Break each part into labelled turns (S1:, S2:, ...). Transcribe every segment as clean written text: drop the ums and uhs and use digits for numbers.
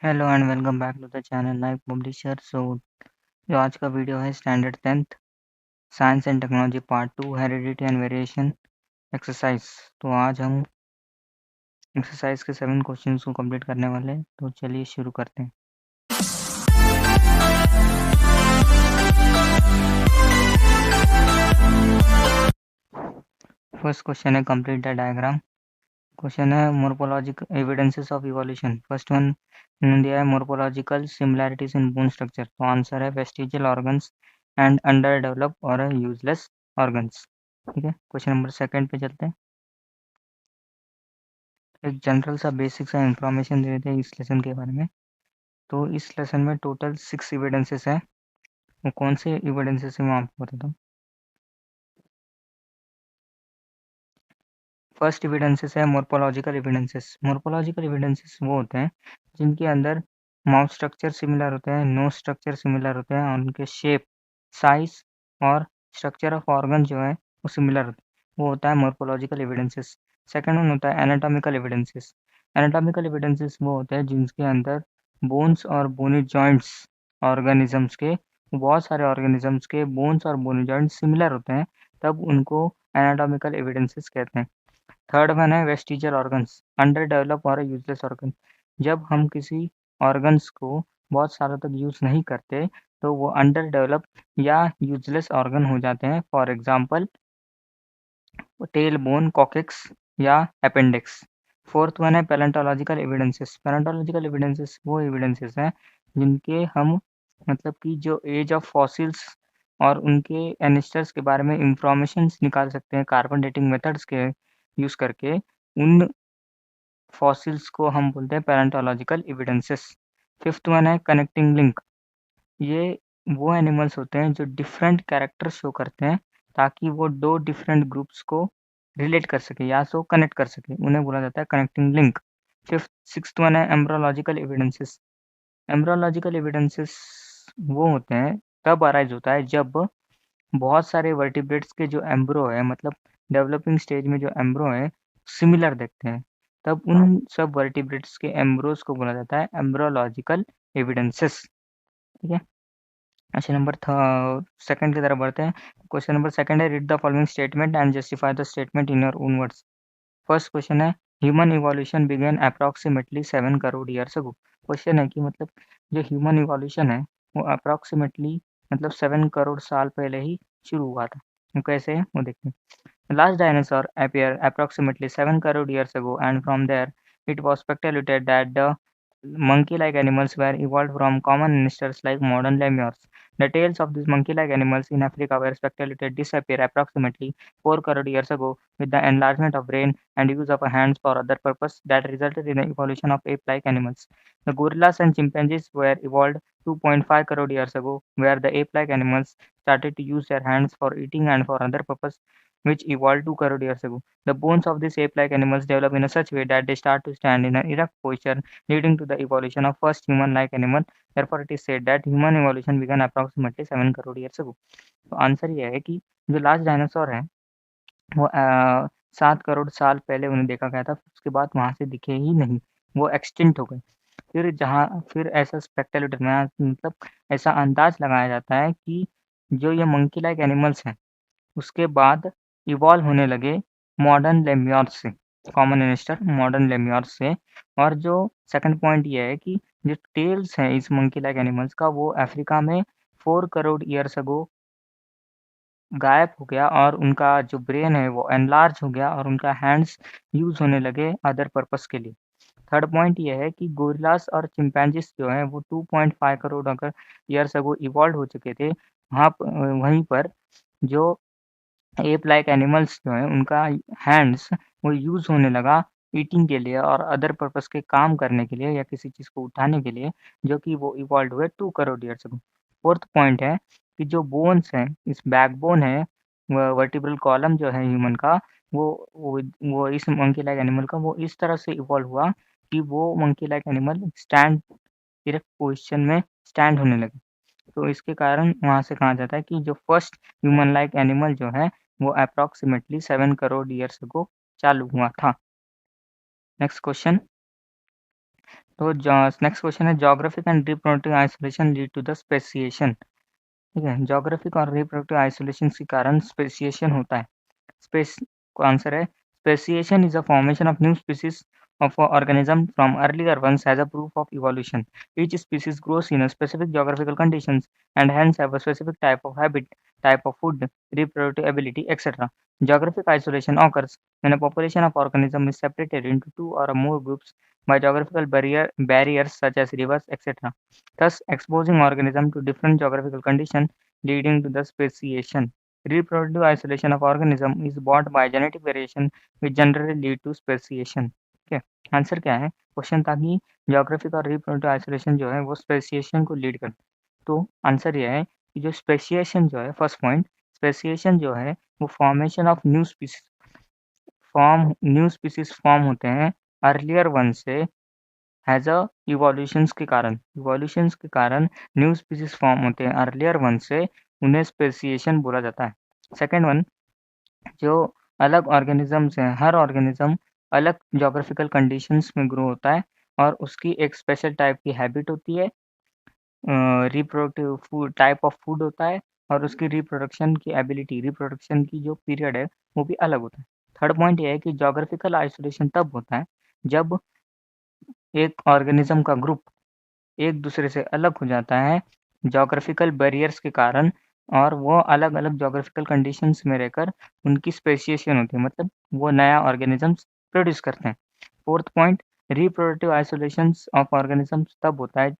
S1: Hello and welcome back to the channel live publisher. जो आज का वीडियो है standard 10th science and technology part 2 heredity and variation exercise. तो आज हम एक्सरसाइज के 7 क्वेश्चंस को कंप्लीट करने वाले हैं। तो चलिए शुरू करते हैं। फर्स्ट क्वेश्चन है कंप्लीट द डायग्राम। क्वेश्चन है morphological evidences of evolution. First one दिया है morphological similarities in bone structure. तो आंसर है vestigial organs and under develop और यूजलेस ऑर्गन्स। ठीक है, क्वेश्चन नंबर सेकंड पे चलते हैं। एक जनरल सा बेसिक सा इंफॉर्मेशन दे देते हैं इस लेसन के बारे में। तो इस लेसन में टोटल 6 एविडेंसेस है। वो कौन से एविडेंसेस है मैं आपको बताता हूँ। फर्स्ट एविडेंसेस है मोर्फोलॉजिकल एविडेंसेस। मोर्फोलॉजिकल एविडेंसेस वो होते हैं जिनके अंदर माउथ स्ट्रक्चर सिमिलर होते हैं, नोज स्ट्रक्चर सिमिलर होते हैं और उनके शेप, साइज और स्ट्रक्चर ऑफ ऑर्गन जो है वो सिमिलर होते हैं। वो होता है मोर्फोलॉजिकल एविडेंसेस। सेकेंड वन होता है एनाटॉमिकल एविडेंसेस। एनाटॉमिकल एविडेंसेस वो होते हैं जिनके अंदर बोन्स और बोनी जॉइंट्स ऑर्गेनिजम्स के, बहुत सारे ऑर्गेनिजम्स के बोन्स और बोनी जॉइंट्स सिमिलर होते हैं, तब उनको एनाटॉमिकल एविडेंसेस कहते हैं। थर्ड वन है वेस्टिजियल ऑर्गन्स, अंडर डेवलप और यूजलेस ऑर्गन। जब हम किसी ऑर्गन्स को बहुत सालों तक यूज नहीं करते तो वो अंडर डेवलप या यूजलेस ऑर्गन हो जाते हैं। For example tail bone, coccyx या अपेंडिक्स। फोर्थ वन है पैलेंटोलॉजिकल एविडेंसेस। पैलेंटोलॉजिकल एविडेंसेस वो एविडेंसेस हैं जिनके हम मतलब कि जो एज ऑफ फॉसिल्स और उनके एनिस्टर्स के बारे में इंफॉर्मेशन निकाल सकते हैं कार्बन डेटिंग मेथड्स के यूज करके। उन फॉसिल्स को हम बोलते हैं पैलेंटोलॉजिकल एविडेंसेस। फिफ्थ वन है कनेक्टिंग लिंक। ये वो एनिमल्स होते हैं जो डिफरेंट कैरेक्टर शो करते हैं ताकि वो दो डिफरेंट ग्रुप्स को रिलेट कर सके या सो कनेक्ट कर सके, उन्हें बोला जाता है connecting link. Fifth sixth one है एम्ब्रोलॉजिकल एविडेंसेस। एम्ब्रोलॉजिकल एविडेंसेस वो होते हैं, तब अराइज होता है जब बहुत सारे वर्टिब्रेट्स के जो एम्ब्रो है, मतलब डेवलपिंग स्टेज में जो एम्ब्रो है सिमिलर देखते हैं, तब उन सब वर्टिब्रेट्स के एम्ब्रोस को बोला जाता है एम्ब्रोलॉजिकल एविडेंसेस। ठीक है, क्वेश्चन नंबर सेकंड की तरफ बढ़ते हैं। क्वेश्चन नंबर सेकंड है read the following statement and justify the statement in your own words. First question है human evolution began approximately 7 crore years ago. Question है कि मतलब जो ह्यूमन इवोल्यूशन है वो अप्रॉक्सीमेटली मतलब 7 करोड़ साल पहले ही शुरू हुआ था। वो कैसे है वो देखते हैं। Last dinosaur appeared approximately 7 crore years ago, and from there it was speculated that the monkey-like animals were evolved from common ancestors like modern lemurs. The tails of these monkey-like animals in Africa were speculated to disappear approximately 4 crore years ago with the enlargement of brain and use of hands for other purpose that resulted in the evolution of ape-like animals. The gorillas and chimpanzees were evolved 2.5 crore years ago, where the ape-like animals started to use their hands for eating and for other purpose, which evolved 2 crore years ago. The bones of these ape-like animals develop in a such way that they start to stand in an erect posture, leading to the evolution of first human-like animal. Therefore, it is said that human evolution began approximately 7 crore years ago. तो answer ये है कि जो last dinosaur है वो 7 करोड़ साल पहले उन्हें देखा गया था, उसके बाद वहाँ से दिखे ही नहीं, वो एक्सटिंक्ट हो गए। फिर ऐसा स्पेक्युलेटेड मतलब ऐसा अंदाज लगाया जाता है कि जो ये मंकी लाइक एनिमल्स हैं उसके बाद इवॉल्व होने लगे मॉडर्न लेम्योर्स से, कॉमन एनेस्टर मॉडर्न लेम्योर्स से। और जो सेकंड पॉइंट ये है कि जो टेल्स हैं इस मंकी लाइक एनिमल्स का वो अफ्रीका में 4 करोड़ ईयर्स अगो गायब हो गया और उनका जो ब्रेन है वो एनलार्ज हो गया और उनका हैंड्स यूज होने लगे अदर पर्पस के लिए। थर्ड पॉइंट ये है कि गोरिल्लास और चिंपैंजीज जो हैं वो 2.5 करोड़ अगर ईयर्स अगो इवॉल्व हो चुके थे। वहीं पर जो एप लाइक एनिमल्स जो हैं उनका हैंड्स वो यूज़ होने लगा ईटिंग के लिए और अदर पर्पस के काम करने के लिए या किसी चीज़ को उठाने के लिए, जो कि वो इवॉल्व हुए 2 करोड़ ईयर्स अगो। फोर्थ पॉइंट है कि जो बोन्स हैं, इस बैकबोन है, वर्टिब्रल कॉलम जो है ह्यूमन का, वो इस मंकी लाइक एनिमल का वो इस तरह से इवॉल्व हुआ कि वो monkey like animal stand erect position में स्टैंड होने लगे। तो इसके कारण वहाँ से कहा जाता है कि जो फर्स्ट ह्यूमन लाइक एनिमल जो है वो अप्रॉक्सिमेटली 7 करोड़ ईयर्स अगो चालू हुआ था। नेक्स्ट क्वेश्चन, तो नेक्स्ट क्वेश्चन है, geographic and reproductive isolation lead to the speciation. ठीक है, ज्योग्राफिक और रिप्रोडक्टिव आइसोलेशन के कारण स्पेसिएशन होता है। स्पेस को आंसर है, speciation is a formation of new species of a organism from earlier ones as a proof of evolution. Each species grows in a specific geographical conditions and hence have a specific type of habit, type of food, reproductive ability, etc. Geographic isolation occurs when a population of organism is separated into two or more groups by geographical barriers such as rivers, etc. Thus exposing organism to different geographical conditions leading to the speciation. Reproductive isolation of organism is brought by genetic variation which generally lead to speciation. ठीक है, answer क्या है? Question था कि geographic और reproductive isolation जो है वो स्पेसिएशन को लीड करता है। तो आंसर यह है कि जो स्पेसिएशन जो है, फर्स्ट पॉइंट, स्पेसिएशन जो है वो formation of new species form होते हैं अर्लियर वन से एज अ इवोल्यूशंस के कारण न्यू स्पीसीज फॉर्म होते हैं अर्लियर वन से, उन्हें स्पेसिएशन बोला जाता है। सेकेंड वन, जो अलग ऑर्गेनिजम्स हैं, हर ऑर्गेनिज्म अलग ज्योग्राफिकल कंडीशंस में ग्रो होता है और उसकी एक स्पेशल टाइप की हैबिट होती है, reproductive food type of food होता है और उसकी रिप्रोडक्शन की एबिलिटी, रिप्रोडक्शन की जो पीरियड है वो भी अलग होता है। थर्ड पॉइंट ये है कि ज्योग्राफिकल आइसोलेशन तब होता है जब एक ऑर्गेनिज्म का ग्रुप एक दूसरे से अलग हो जाता है ज्योग्राफिकल बैरियर्स के कारण और वो अलग-अलग ज्योग्राफिकल कंडीशंस में रहकर उनकी स्पेसिएशन होती है, मतलब वो नया ऑर्गेनिजम्स प्रोड्यूस करते हैं। Fourth point, reproductive isolations of organisms तब होता है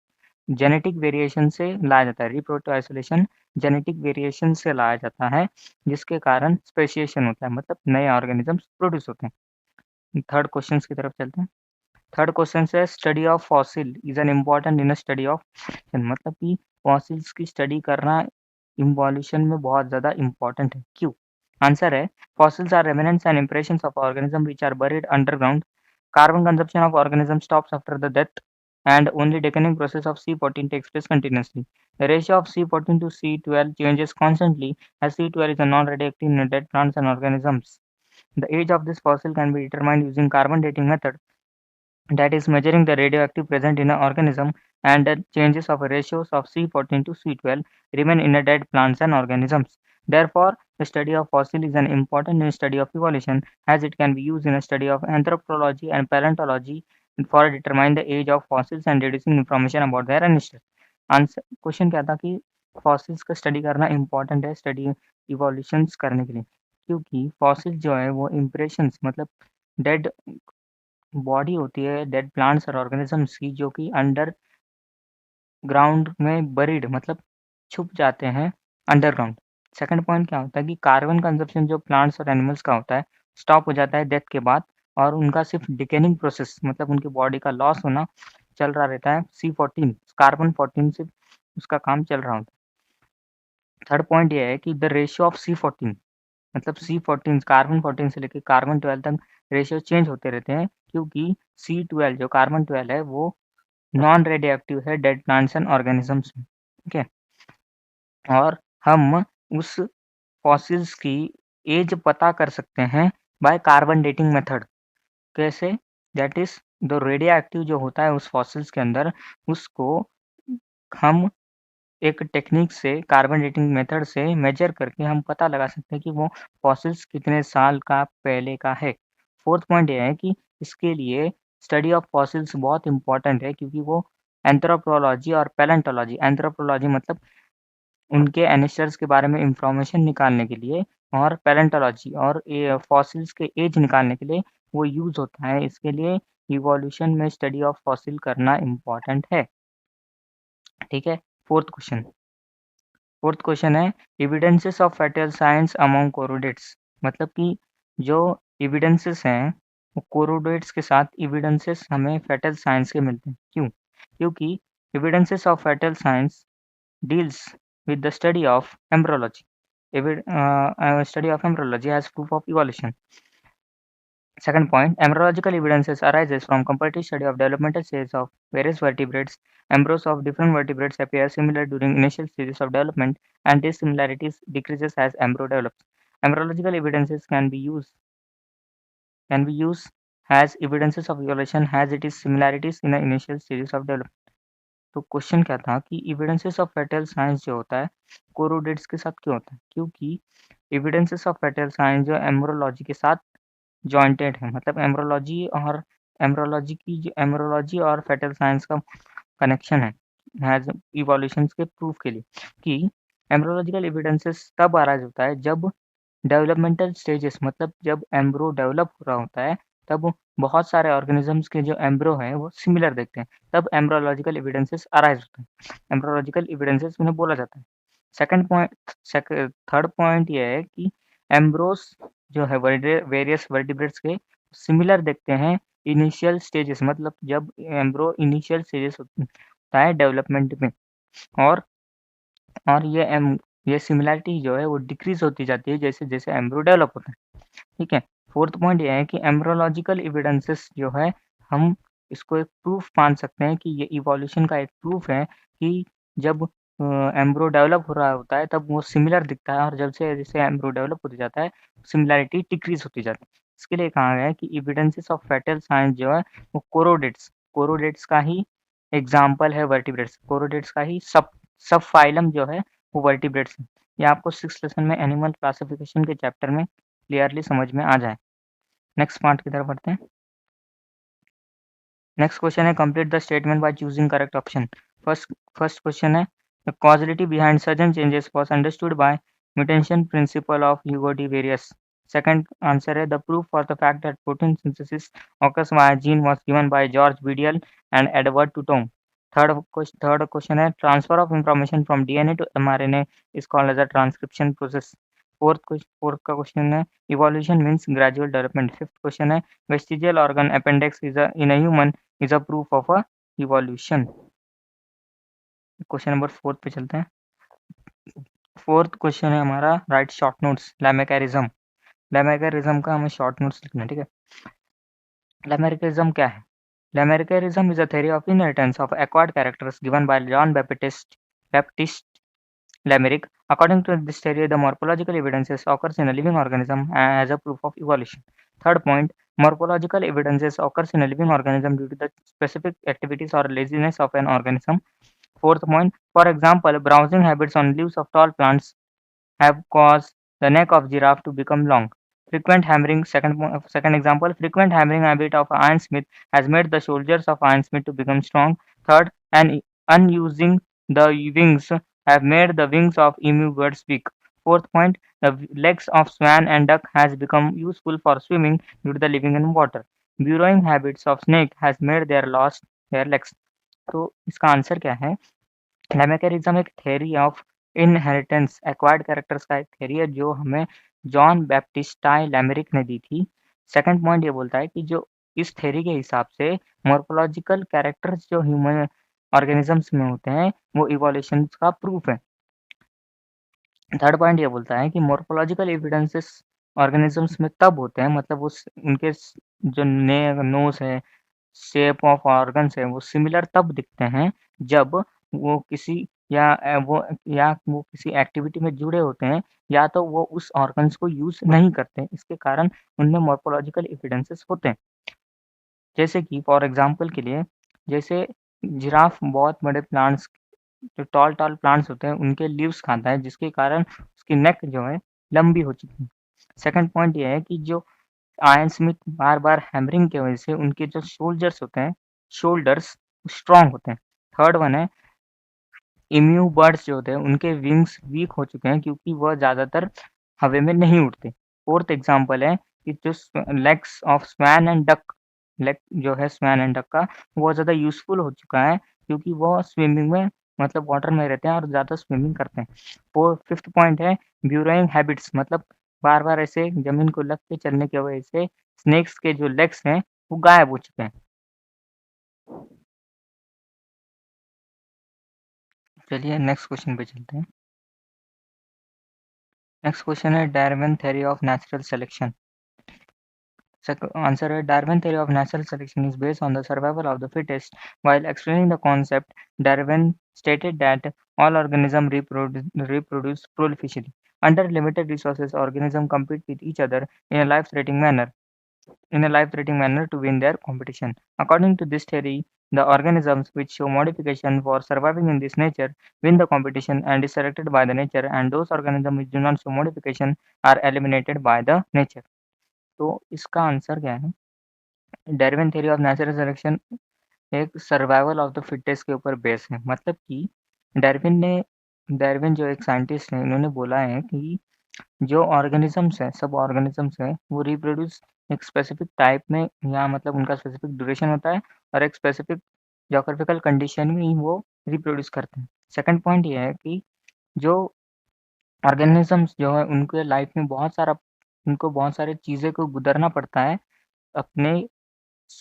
S1: जेनेटिक वेरिएशन से लाया जाता है। रिप्रोडक्टिव आइसोलेशन जेनेटिक वेरिएशन से लाया जाता है जिसके कारण स्पेसिएशन होता है, मतलब नए ऑर्गेनिजम्स प्रोड्यूस होते हैं। थर्ड क्वेश्चन की तरफ चलते हैं। थर्ड क्वेश्चन है, study of fossil is an important in study of, मतलब कि फॉसिल्स की स्टडी करना इवोल्यूशन में बहुत ज़्यादा इम्पोर्टेंट है। क्यों? आंसर है, fossils are remnants and impressions of organism which are buried underground. Carbon consumption of organism stops after the death and only decaying process of C14 takes place continuously. The ratio of C14 to C12 changes constantly as C12 is a non-radioactive in dead plants and organisms. The age of this fossil can be determined using carbon dating method, that is measuring the radioactive present in an organism, and the changes of ratios of C14 to C12 remain in a dead plants and organisms. Therefore, the study of fossil is an important in study of evolution as it can be used in a study of anthropology and paleontology for determining the age of fossils and reducing information about their ancestors. Answer question क्या था कि fossils का study करना important है study evolutions करने के लिए, क्योंकि फॉसिल जो है वो इम्प्रेशंस, मतलब डेड बॉडी होती है डेड प्लांट्स और ऑर्गेनिजम्स की जो कि अंडर ग्राउंड में बरीड, मतलब छुप जाते हैं अंडरग्राउंड। सेकंड पॉइंट क्या होता है कि कार्बन कंजप्शन जो प्लांट्स और एनिमल्स का होता है स्टॉप हो जाता है डेथ के बाद और उनका सिर्फ डिकेनिंग प्रोसेस, मतलब उनकी बॉडी का लॉस होना चल रहा रहता है। C14 कार्बन 14 से उसका काम चल रहा होता है। थर्ड पॉइंट ये है कि द रेशियो ऑफ C14, मतलब C14 कार्बन 14 से लेकर कार्बन 12 तक रेशियो चेंज होते रहते हैं, क्योंकि C12 जो कार्बन 12 है वो नॉन रेडियोएक्टिव है डेड प्लांट्स एंड ऑर्गेनिजम्स में। ठीक है, और हम उस फॉसिल्स की एज पता कर सकते हैं बाय कार्बन डेटिंग मेथड। कैसे? दैट इज द रेडियोएक्टिव जो होता है उस फॉसिल्स के अंदर, उसको हम एक टेक्निक से कार्बन डेटिंग मेथड से मेजर करके हम पता लगा सकते हैं कि वो फॉसिल्स कितने साल का पहले का है। फोर्थ पॉइंट ये है कि इसके लिए स्टडी ऑफ फॉसिल्स बहुत इंपॉर्टेंट है, क्योंकि वो एंथ्रोपोलॉजी और पैलेंटोलॉजी, एंथ्रोपोलॉजी मतलब उनके एनेस्टर्स के बारे में इंफॉर्मेशन निकालने के लिए, और पैलेंटोलॉजी और फॉसिल्स के एज निकालने के लिए वो यूज होता है। इसके लिए इवोल्यूशन में स्टडी ऑफ फॉसिल करना इम्पॉर्टेंट है। ठीक है, फोर्थ क्वेश्चन। फोर्थ क्वेश्चन है, evidences of fatal science among chordates, मतलब कि जो एविडेंसेस हैं वो कोरोडेट्स के साथ एविडेंसेस हमें फैटल साइंस के मिलते हैं। क्यों? क्योंकि evidences of fatal science deals with the study of embryology. Study of embryology as proof of evolution. Second point, embryological evidences arises from comparative study of developmental stages of various vertebrates. Embryos of different vertebrates appear similar during initial stages of development, and this similarities decreases as embryo develops. Embryological evidences can be used has evidences of evolution has its similarities in the initial stages of development. तो question क्या था कि evidences of फेटल science जो होता है कोरोडेट्स के साथ क्यों होता है, क्योंकि एविडेंसेस ऑफ फेटल साइंस जो एम्ब्रोलॉजी के साथ जॉइंटेड है, मतलब एम्ब्रोलॉजी और फेटल साइंस का कनेक्शन है हैज इवोल्यूशन के प्रूफ के लिए कि एम्ब्रोलॉजिकल एविडेंसेस तब अराइज होता है जब डेवलपमेंटल स्टेजेस, मतलब जब एम्ब्रो डेवलप हो रहा होता है तब बहुत सारे ऑर्गेनिजम्स के जो एम्ब्रो हैं वो सिमिलर देखते हैं, तब एम्ब्रोलॉजिकल एविडेंसेस अराइज होते हैं, एम्ब्रोलॉजिकल एविडेंसेस उन्हें बोला जाता है। सेकंड पॉइंट थर्ड पॉइंट ये है कि एम्ब्रोस जो है वेरियस वर्टिब्रेट्स के सिमिलर देखते हैं इनिशियल स्टेजेस, मतलब जब एम्ब्रो इनिशियल स्टेजेस होता है डेवलपमेंट में, और और ये सिमिलैरिटी जो है वो डिक्रीज होती जाती है जैसे जैसे एम्ब्रो डेवलप होता है। ठीक है। फोर्थ पॉइंट ये है कि एम्ब्रोलॉजिकल एविडेंसेस जो है हम इसको एक प्रूफ मान सकते हैं कि ये इवोल्यूशन का एक प्रूफ है कि जब एम्ब्रो डेवलप हो रहा होता है तब वो सिमिलर दिखता है, और जब से जैसे एम्ब्रो डेवलप होते जाता है सिमिलैरिटी डिक्रीज होती जाती है। इसके लिए कहा गया है कि एविडेंसेस ऑफ फेटल साइंस जो है वो कोरोडेट्स का ही एग्जाम्पल है, वर्टिब्रेट्स कोरोडेट्स का ही सब सब फाइलम जो है वो वर्टिब्रेट्स है। ये आपको 6th लेसन में एनिमल क्लासिफिकेशन के चैप्टर में क्लियरली समझ में आ जाए। नेक्स्ट पार्ट की तरफ बढ़ते हैं। नेक्स्ट क्वेश्चन है complete the statement by choosing correct option. First question है the causality behind sudden changes was understood by mutation principle of Hugo de Vries. Second answer है the proof for the fact that protein synthesis occurs via gene was given by George Bidiel and Edward Tutome. Third question है transfer of information from DNA to mRNA is called as a transcription process. Fourth का question है evolution means gradual development. Fifth question है vestigial organ appendix in a human is a proof of a evolution. Question number 4 पे चलते हैं। Fourth question है हमारा right short notes लैमेरिज्म का हमें शॉर्ट नोट्स लिखना है, ठीक है। लैमेरिज्म क्या है? Lamarckianism is a theory of inheritance of acquired characters given by John Baptist Lamarick. According to this theory, the morphological evidences occurs in a living organism as a proof of evolution. Third point, morphological evidences occurs in a living organism due to the specific activities or laziness of an organism. Fourth point, for example, browsing habits on leaves of tall plants have caused the neck of giraffe to become long. Second example, frequent hammering habit of ironsmith has made the shoulders of ironsmith to become strong. Third, and unusing the wings have made the wings of emu birds weak. Fourth point, the legs of swan and duck has become useful for swimming due to the living in water. Burrowing habits of snake has made their legs. तो इसका answer क्या है? लैमेरिज्म एक theory of inheritance acquired characters का एक theory है जो हमें जॉन बैप्टिस्टाई लैमेरिक ने दी थी। सेकंड पॉइंट ये बोलता है कि जो इस थ्योरी के हिसाब से मॉर्फोलॉजिकल कैरेक्टर्स जो ह्यूमन ऑर्गेनिजम्स में होते हैं वो इवोल्यूशन का प्रूफ है। थर्ड पॉइंट ये बोलता है कि मॉर्फोलॉजिकल एविडेंसेस ऑर्गेनिजम्स में तब होते हैं, मतलब उनके जो नोज है, शेप ऑफ ऑर्गन्स है वो सिमिलर तब दिखते हैं जब वो किसी वो किसी एक्टिविटी में जुड़े होते हैं या तो वो उस ऑर्गन्स को यूज नहीं करते हैं, इसके कारण उनमें मॉर्फोलॉजिकल एविडेंसेस होते हैं। जैसे कि फॉर एग्जांपल के लिए जैसे जिराफ बहुत बड़े प्लांट्स जो टॉल प्लांट्स होते हैं उनके लीव्स खाता है जिसके कारण उसकी नेक जो है लंबी हो चुकी है। सेकंड पॉइंट ये है कि जो आयरन स्मिथ बार-बार हैमरिंग की वजह से उनके जो शोल्डर्स स्ट्रॉन्ग होते हैं। थर्ड वन है एम्यू बर्ड्स जो होते हैं उनके विंग्स वीक हो चुके हैं क्योंकि वह ज़्यादातर हवा में नहीं उड़ते। फोर्थ एग्जांपल है कि जो legs of swan and duck leg जो है स्वैन एंड डक का वो ज़्यादा यूज़फुल हो चुका है क्योंकि वो स्विमिंग में मतलब वाटर में रहते हैं और ज़्यादा स्विमिंग करते हैं। फिफ्थ पॉइंट है ब्यूरोइंग हैबिट्स, मतलब बार-बार ऐसे ज़मीन को लग के चलने की वजह से स्नेक्स के जो लेग्स हैं वो गायब हो चुके हैं। चलिए नेक्स्ट क्वेश्चन पे चलते हैं। नेक्स्ट क्वेश्चन है Darwin theory of natural selection. Answer है Darwin theory of natural selection is based on the survival of the fittest. While explaining the concept, Darwin stated that all organisms reproduce prolifically. Under limited resources, organisms compete with each other in a life-threatening manner. in a life-threatening manner to win their competition. According to this theory, the organisms which show modification for surviving in this nature win the competition and is selected by the nature, and those organisms which do not show modification are eliminated by the nature. तो इसका answer क्या है? Darwin theory of natural selection एक survival of the fittest के ऊपर base है। मतलब कि डार्विन ने डार्विन जो एक साइंटिस्ट हैं, इन्होंने बोला है कि जो ऑर्गेनिज़म्स हैं, सब ऑर्गेनिज़म्स हैं, वो रिप्रोड्यूस एक स्पेसिफिक टाइप में या मतलब उनका स्पेसिफिक ड्यूरेशन होता है और एक स्पेसिफिक ज्योग्राफिकल कंडीशन में ही वो रिप्रोड्यूस करते हैं। सेकंड पॉइंट ये है कि जो ऑर्गेनिज़म्स जो है उनके लाइफ में उनको बहुत सारी चीज़ें को गुज़रना पड़ता है अपने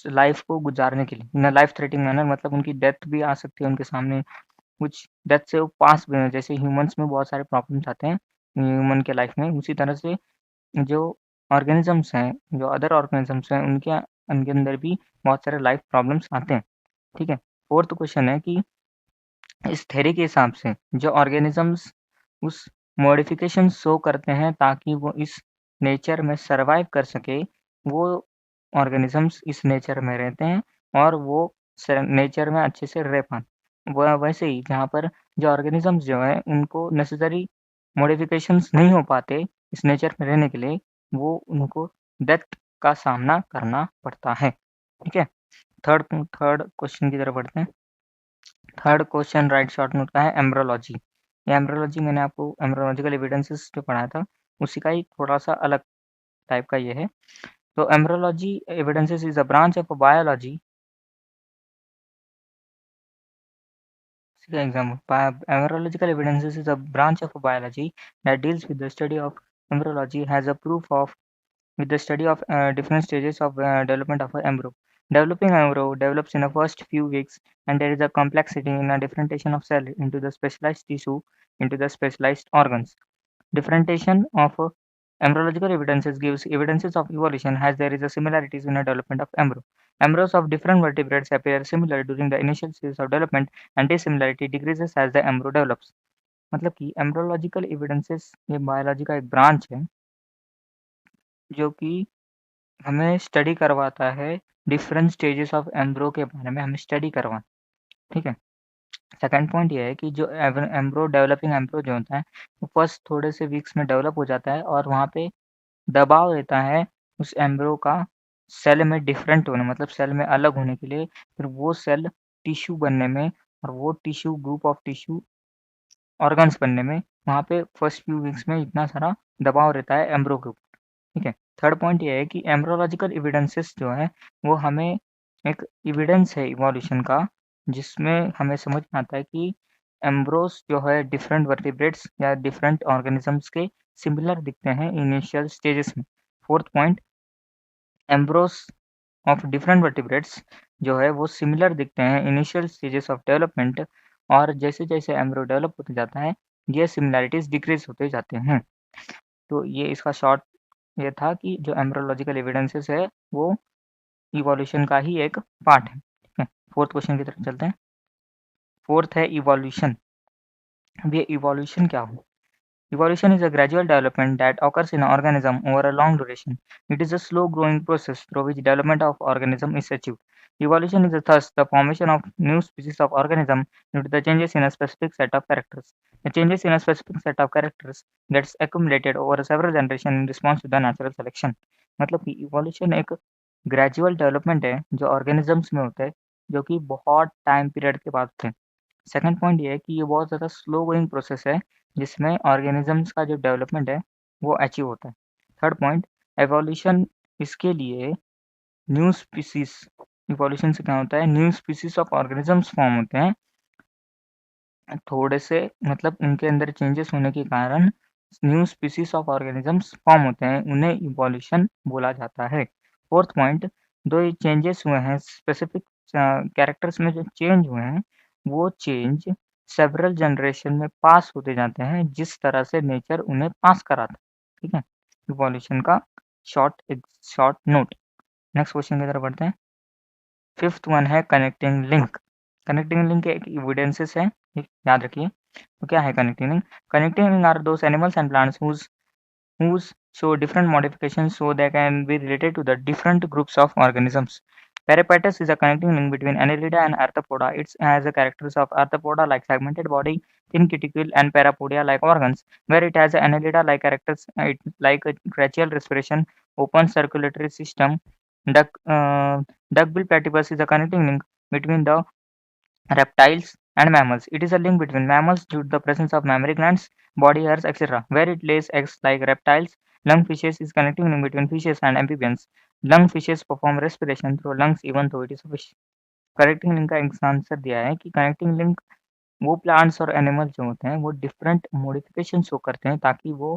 S1: लाइफ को गुज़ारने के लिए। इन अ लाइफ थ्रेटनिंग मैनर मतलब उनकी डेथ भी आ सकती है उनके सामने, कुछ डेथ से वो पास भी हैं। जैसे ह्यूमन्स में बहुत सारे प्रॉब्लम्स आते हैं ह्यूमन के लाइफ में, उसी तरह से जो ऑर्गेनिज़म्स हैं, जो अदर ऑर्गेनिज़म्स हैं, उनके अंदर भी बहुत सारे लाइफ प्रॉब्लम्स आते हैं, ठीक है? फोर्थ क्वेश्चन है कि इस थ्योरी के हिसाब से जो ऑर्गेनिज़म्स उस मॉडिफ़िकेशन शो करते हैं ताकि वो इस नेचर में सर्वाइव कर सके, वो ऑर्गेनिज़म्स इस नेचर में रहते हैं और वो स नेचर में अच्छे से रह पाएँ। वैसे ही जहाँ पर जो ऑर्गेनिज़म्स जो हैं उनको नेसेसरी मॉडिफ़िकेशंस नहीं हो पाते इस नेचर में रहने के लिए, वो उनको डेथ का सामना करना पड़ता है। ठीक है? थर्ड क्वेश्चन की तरफ बढ़ते हैं। Third question right short note का है एम्ब्रोलॉजी। ये एम्ब्रोलॉजी मैंने आपको एम्ब्रोलॉजिकल एविडेंसेस जो पढ़ाया था, उसी का ही थोड़ा-सा अलग टाइप का ये है। तो embryology evidences is a branch of biology example. Embryological evidences is a branch of biology that deals with the study of embryology has a proof of with the study of different stages of development of an embryo. Developing embryo develops in the first few weeks, and there is a complexity in a differentiation of cell into the specialized tissue into the specialized organs. Differentiation of embryological evidences gives evidences of evolution as there is a similarities in the development of embryo. Embryos of different vertebrates appear similar during the initial stages of development and this similarity decreases as the embryo develops. मतलब कि embryological evidences ये biology का एक branch है जो कि हमें study करवाता है डिफरेंट स्टेजेस ऑफ एम्ब्रो के बारे में हमें स्टडी करवाना ठीक है। सेकंड पॉइंट ये है कि जो एम्ब्रो डेवलपिंग एम्ब्रो जो होता है वो फर्स्ट थोड़े से वीक्स में डेवलप हो जाता है और वहाँ पे दबाव रहता है उस एम्ब्रो का सेल में डिफरेंट होने मतलब सेल में अलग होने के लिए फिर वो सेल टिश्यू बनने में और वो tissue group of tissue organs बनने में वहाँ पे फर्स्ट फ्यू वीक्स में इतना सारा दबाव रहता है एम्ब्रो के ऊपर, ठीक है। थर्ड पॉइंट ये है कि एम्ब्रोलॉजिकल एविडेंसेस जो है वो हमें एक एविडेंस है इवोल्यूशन का, जिसमें हमें समझ में आता है कि एम्ब्रोस जो है डिफरेंट वर्टिब्रेट्स या डिफरेंट ऑर्गेनिजम्स के सिमिलर दिखते हैं इनिशियल स्टेजेस में। Fourth point Ambrose of different vertebrates जो है वो सिमिलर दिखते हैं इनिशियल स्टेजेस ऑफ डेवलपमेंट और जैसे-जैसे एम्ब्रो डेवलप होते जाता है, ये सिमिलैरिटीज़ डिक्रीज़ होते जाते हैं। तो ये इसका शॉर्ट ये था कि जो एम्ब्रोलॉजिकल एविडेंसेस है, वो इवोल्यूशन का ही एक पार्ट है। ठीक है, फोर्थ क्वेश्चन की तरफ चलते हैं। फोर्थ है इवोल्यूशन। अब ये इवोल्यूशन क्या हुआ? Evolution is a gradual development that occurs in an organism over a long duration. It is a slow-growing process through which development of organism is achieved. Evolution is thus the formation of new species of organism due to the changes in a specific set of characters. The changes in a specific set of characters gets accumulated over several generations in response to the natural selection. मतलब कि evolution एक gradual development है जो organisms में होता है, जो कि बहुत टाइम पीरियड के बाद होते हैं। सेकंड पॉइंट ये है कि ये बहुत ज़्यादा स्लो गोइंग प्रोसेस है, जिसमें ऑर्गेनिज़म्स का जो डेवलपमेंट है, वो अचीव होता है। थर्ड पॉइंट एवोल्यूशन इसके लिए न्यू स्पीशीज़ इवोल्यूशन से क्या होता है, new species of organisms form होते हैं। थोड़े से मतलब उनके अंदर चेंजेस होने के कारण new species of organisms form होते हैं, उन्हें इवोल्यूशन बोला जाता है। फोर्थ पॉइंट जो ये चेंजेस हुए हैं स्पेसिफिक कैरेक्टर्स में जो चेंज हुए हैं, वो चेंज सेवरल जनरेशन में पास होते जाते हैं, जिस तरह से नेचर उन्हें पास कराता है। ठीक है? इवोल्यूशन का शॉर्ट नोट। नेक्स्ट क्वेश्चन की तरफ बढ़ते हैं। फिफ्थ वन है कनेक्टिंग लिंक। कनेक्टिंग लिंक एक एविडेंसेस है, याद रखिए। तो क्या है connecting link? Connecting link are those animals and plants whose whose show different modifications so they can be related to the different groups of organisms. Peripatus is a connecting link between Annelida and Arthropoda. It has the characters of Arthropoda like segmented body, thin cuticle, and Parapodia like organs, where it has Annelida like characters like a gradual respiration, open circulatory system. Duck, uh, Duckbill platypus is a connecting link between the reptiles and mammals. It is a link between mammals due to the presence of mammary glands, body hairs, etc., where it lays eggs like reptiles. Lungfishes is connecting link between fishes and amphibians. Lungfishes perform respiration through lungs even though it is a fish. Connecting link का एक answer दिया है कि connecting link वो plants और animal जो होते हैं वो डिफरेंट मॉडिफिकेशन शो करते हैं ताकि वो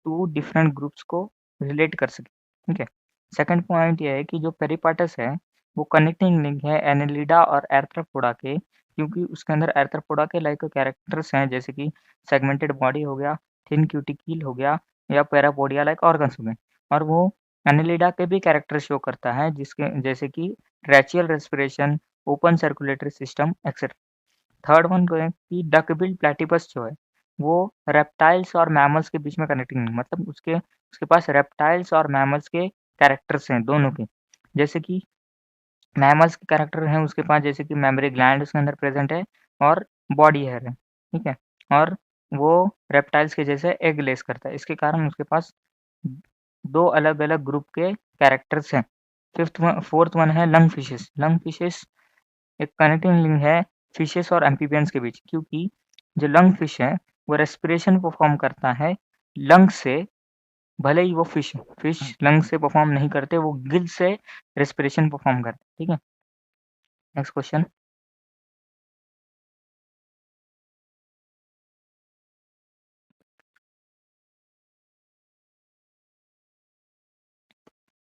S1: टू डिफरेंट ग्रुप्स को रिलेट कर सके। ठीक है। सेकंड पॉइंट ये है कि जो पेरिपाटस है वो कनेक्टिंग लिंक है एनेलिडा और एर्थ्रोपोडा के, क्योंकि उसके अंदर एर्थ्रोपोडा के लाइक कैरेक्टर्स हैं जैसे कि सेगमेंटेड बॉडी हो गया, थिन क्यूटिकल हो गया या पैरापोडिया लाइक ऑर्गन्स हो गए, और वो एनेलिडा के भी कैरेक्टर शो करता है जिसके जैसे कि tracheal respiration, open circulatory system etcetera. Third one को है कि डकबिल प्लेटिपस जो है वो रेप्टाइल्स और मैमल्स के बीच में कनेक्टिंग मतलब उसके उसके पास रेप्टाइल्स और मैमल्स के कैरेक्टर्स हैं दोनों के। जैसे कि मैमल्स के कैरेक्टर हैं उसके पास जैसे कि मेमोरी ग्लैंड उसके अंदर प्रेजेंट है और बॉडी हेयर है, ठीक है? और वो रेप्टाइल्स के जैसे एग लेस करता है। इसके कारण उसके पास 2 अलग-अलग ग्रुप के कैरेक्टर्स हैं। फोर्थ वन है लंग फिशेस। लंग फिशेस एक कनेक्टिंग लिंक है फिशेस और एम्फीबियंस के बीच, क्योंकि जो लंग फिश है वो रेस्पिरेशन परफॉर्म करता है लंग से, भले ही वो फिश लंग से परफॉर्म नहीं करते, वो गिल से रेस्पिरेशन परफॉर्म करते हैं। ठीक है। Next question.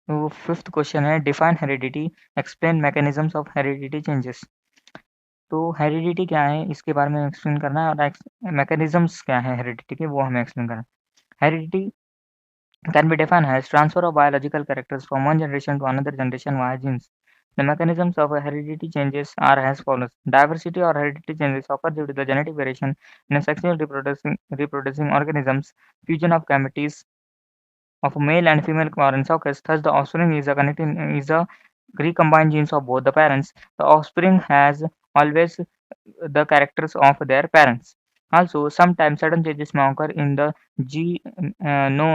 S1: तो फिफ्थ क्वेश्चन है define heredity, explain mechanisms of heredity changes. तो हेरिडिटी क्या है इसके बारे में एक्सप्लेन करना है और मैकेनिज्म्स क्या है हेरिडिटी के वो हमें एक्सप्लेन करना है। Heredity can be defined as transfer of biological characters from one generation to another generation via genes. The mechanisms of heredity changes are as follows. Diversity or heredity changes occur due to the genetic variation in a sexual reproducing organisms, fusion of gametes of a male and female parents occurs. Thus, the offspring is a recombined genes of both the parents. The offspring has always the characters of their parents. Also, sometimes sudden changes may occur in the gene no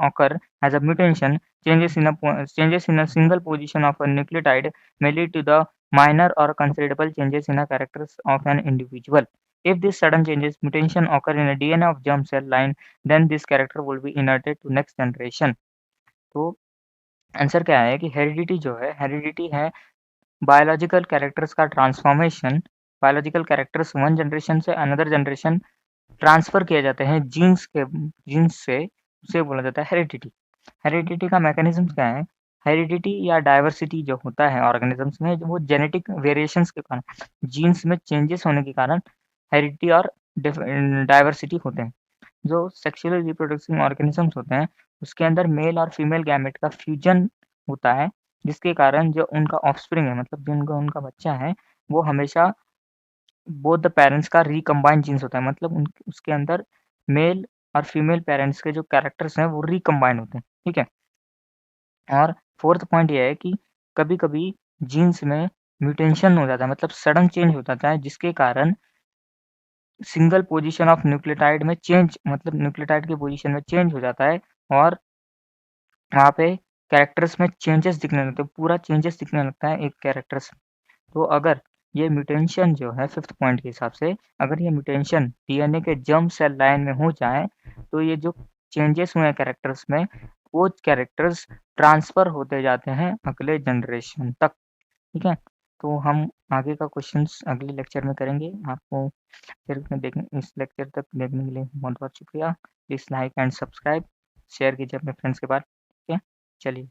S1: occur as a mutation. Changes in a single position of a nucleotide may lead to the minor or considerable changes in the characters of an individual. If these sudden changes mutation occur in a DNA of germ cell line, then this character will be inherited to next generation. तो answer क्या है कि heredity जो है heredity है biological characters का transformation. Biological characters one generation से another generation transfer किए जाते हैं जीन्स से, उसे बोला जाता है हेरिडिटी। हेरिडिटी का मैकेनिज्म क्या है? हेरिडिटी या डाइवर्सिटी जो होता है ऑर्गेनिजम्स में वो जेनेटिक वेरिएशंस के कारण जीन्स में चेंजेस होने के कारण हेरिडिटी और डाइवर्सिटी होते हैं। जो सेक्सुअली रिप्रोड्यूसिंग ऑर्गेनिजम्स होते हैं उसके अंदर मेल और फीमेल गैमेट का फ्यूजन होता है, जिसके कारण जो उनका ऑफस्प्रिंग है मतलब जिनका उनका बच्चा है वो हमेशा बोथ द पेरेंट्स का रिकम्बाइंड जीन्स होता है, मतलब उसके अंदर मेल और फीमेल पेरेंट्स के जो कैरेक्टर्स हैं वो रिकम्बाइंड होते हैं। ठीक है। और फोर्थ पॉइंट ये है कि कभी-कभी जीन्स में म्यूटेशन हो जाता है मतलब सडन चेंज हो जाता है जिसके कारण सिंगल पोजीशन ऑफ न्यूक्लियोटाइड में चेंज मतलब न्यूक्लियोटाइड की पोजीशन में चेंज हो जाता है और वहाँ पे कैरेक्टर्स में चेंजेस दिखने लगते हैं, पूरा चेंजेस दिखने लगता है एक कैरेक्टर्स। तो अगर ये म्यूटेशन जो है फिफ्थ पॉइंट के हिसाब से अगर ये म्यूटेशन डीएनए के जर्म सेल लाइन में हो जाए तो ये जो चेंजेस हुए हैं कैरेक्टर्स में वो कैरेक्टर्स ट्रांसफर होते जाते हैं अगले जनरेशन तक। ठीक है। तो हम आगे का क्वेश्चंस अगले लेक्चर में करेंगे। आपको फिर देखने इस लेक्चर तक देखने के लिए बहुत बहुत शुक्रिया। Please like and subscribe share कीजिए अपने फ्रेंड्स के पास। ठीक है। चलिए।